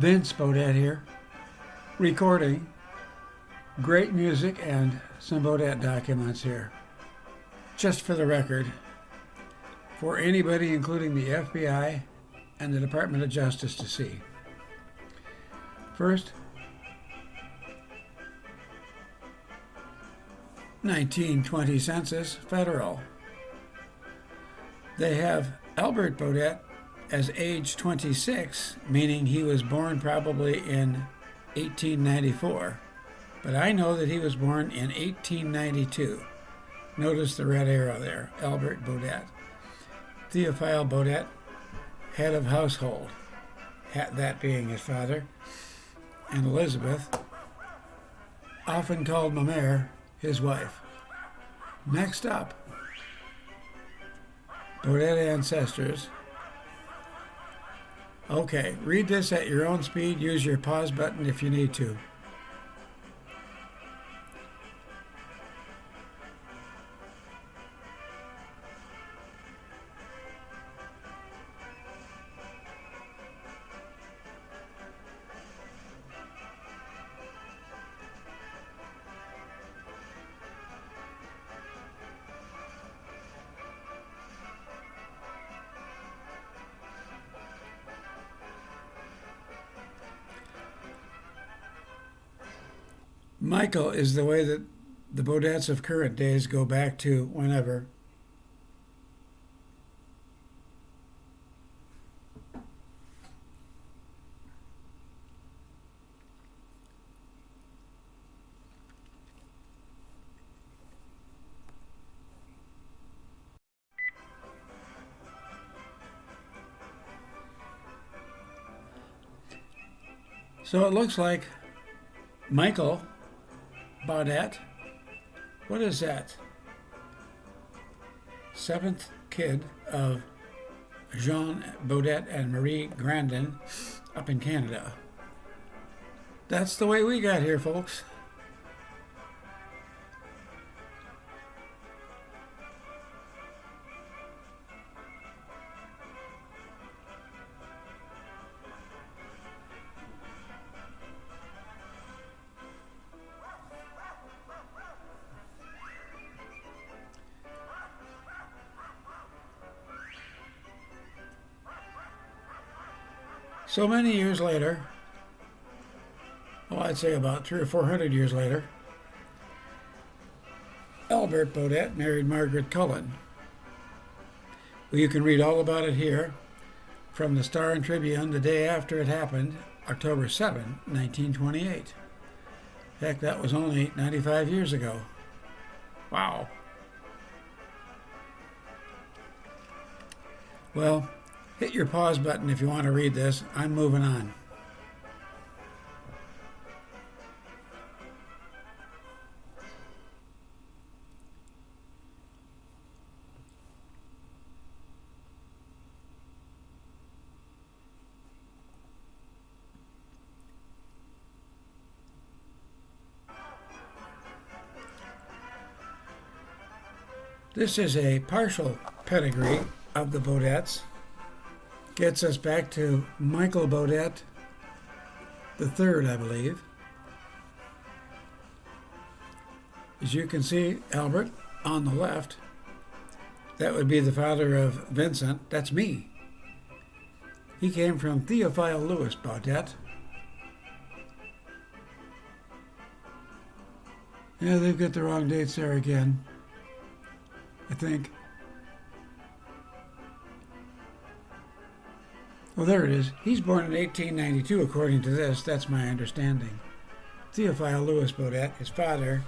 Vince Baudet here, recording great music and some Baudet documents here. Just for the record, for anybody including the FBI and the Department of Justice to see. First, 1920 census, federal. They have Albert Baudet as age 26, meaning he was born probably in 1894. But I know that he was born in 1892. Notice the red arrow there, Albert Baudet. Theophile Baudet, head of household, that being his father, and Elizabeth, often called Ma Mère, his wife. Next up, Baudet ancestors. Okay, read this at your own speed. Use your pause button if you need to. Michael is the way that the Baudets of current days go back to whenever. So it looks like Michael Baudet, what is that? Seventh kid of Jean Baudet and Marie Grandin up in Canada. That's the way we got here, folks. So many years later, well, I'd say about 300 or 400 years later, Albert Baudet married Margaret Cullen. Well, you can read all about it here from the Star and Tribune the day after it happened, October 7, 1928. Heck, that was only 95 years ago. Wow. Well, hit your pause button if you want to read this. I'm moving on. This is a partial pedigree of the Baudets. Gets us back to Michael Baudet the third, I believe. As you can see, Albert on the left, that would be the father of Vincent. That's me. He came from Theophile Louis Baudet. Yeah, they've got the wrong dates there again, I think. Well, there it is. He's born in 1892, according to this. That's my understanding. Theophile Louis Baudet, his father,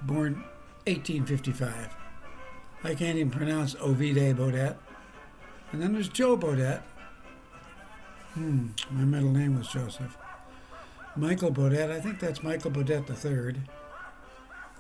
born 1855. I can't even pronounce Beaudette Baudet. And then there's Joe Baudet. My middle name was Joseph. Michael Baudet, I think that's Michael Baudet III.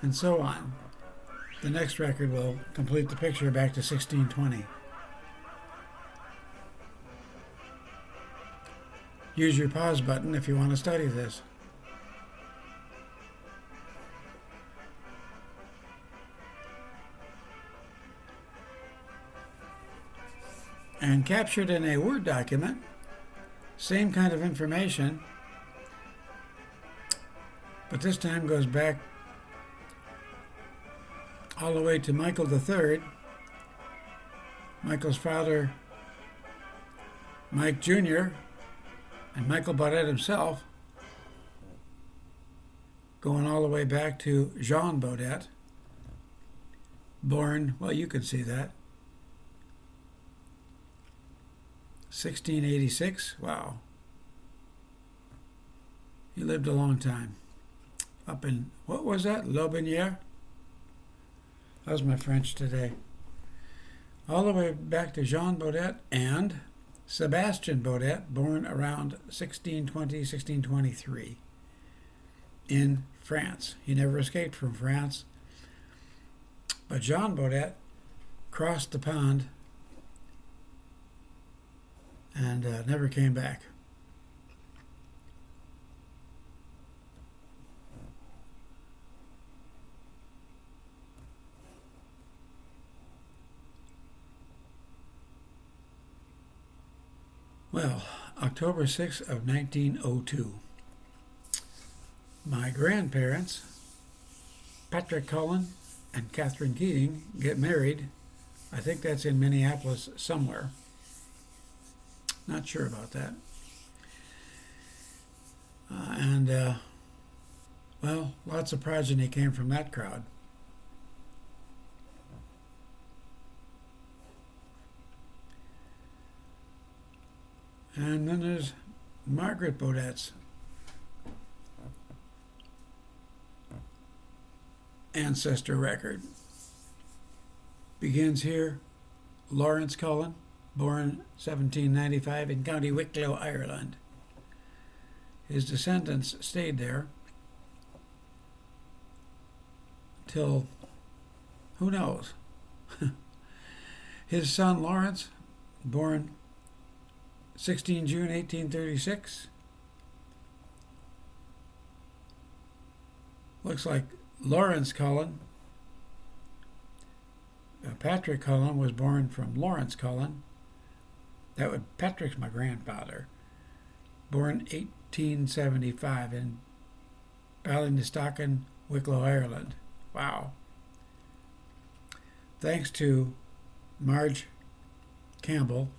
And so on. The next record will complete the picture back to 1620. Use your pause button if you want to study this. And captured in a Word document Same kind of information, but this time goes back all the way to Michael III. Michael's father, Mike Jr., and Michael Baudet himself, going all the way back to Jean Baudet, born, well, you can see that, 1686. Wow. He lived a long time. Up in, what was that? Lotbinière? That was my French today. All the way back to Jean Baudet and Sebastian Beaudette, born around 1620, 1623 in France. He never escaped from France. But Jean Baudet crossed the pond and never came back. Well, October 6th of 1902. My grandparents, Patrick Cullen and Catherine Keating, get married. I think that's in Minneapolis somewhere. Not sure about that. Well, lots of progeny came from that crowd. And then there's Margaret Baudette's ancestor record. Begins here, Lawrence Cullen, born 1795 in County Wicklow, Ireland. His descendants stayed there till, who knows? His son Lawrence, born 16 June 1836. Looks like Lawrence Cullen. Patrick Cullen was born from Lawrence Cullen. Patrick's my grandfather. Born 1875 in Ballinaslocken, Wicklow, Ireland. Wow. Thanks to Marge Campbell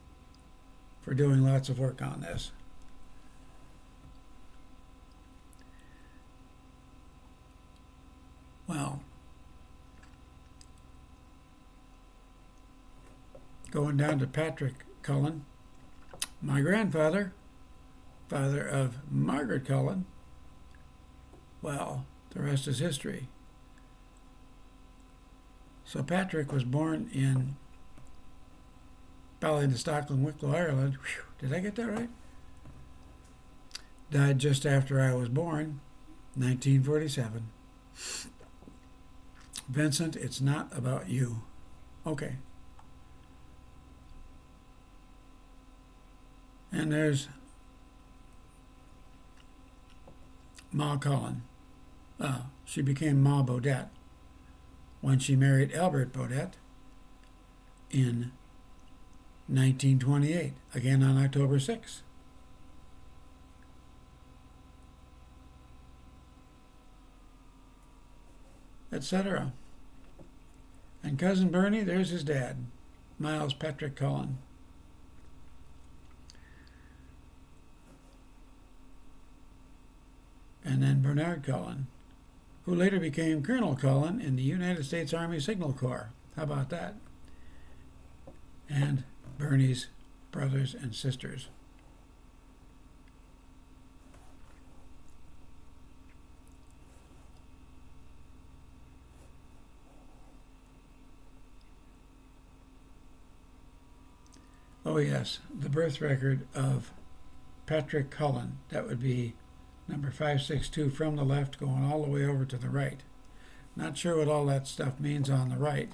for doing lots of work on this. Well, going down to Patrick Cullen, my grandfather, father of Margaret Cullen. Well, the rest is history. So Patrick was born in Ballinaslocken, Wicklow, Ireland. Whew, did I get that right? Died just after I was born, 1947. Vincent, it's not about you. Okay. And there's Ma Cullen. She became Ma Baudet when she married Albert Baudet in 1928, again on October 6th. Etc. And Cousin Bernie, there's his dad, Miles Patrick Cullen. And then Bernard Cullen, who later became Colonel Cullen in the United States Army Signal Corps. How about that? And Bernie's brothers and sisters. Oh yes, the birth record of Patrick Cullen. That would be number 562 from the left going all the way over to the right. Not sure what all that stuff means on the right.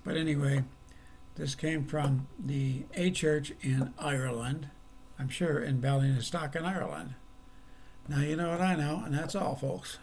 But anyway, this came from the A Church in Ireland. I'm sure in Ballinaslocken, Ireland. Now you know what I know, and that's all, folks.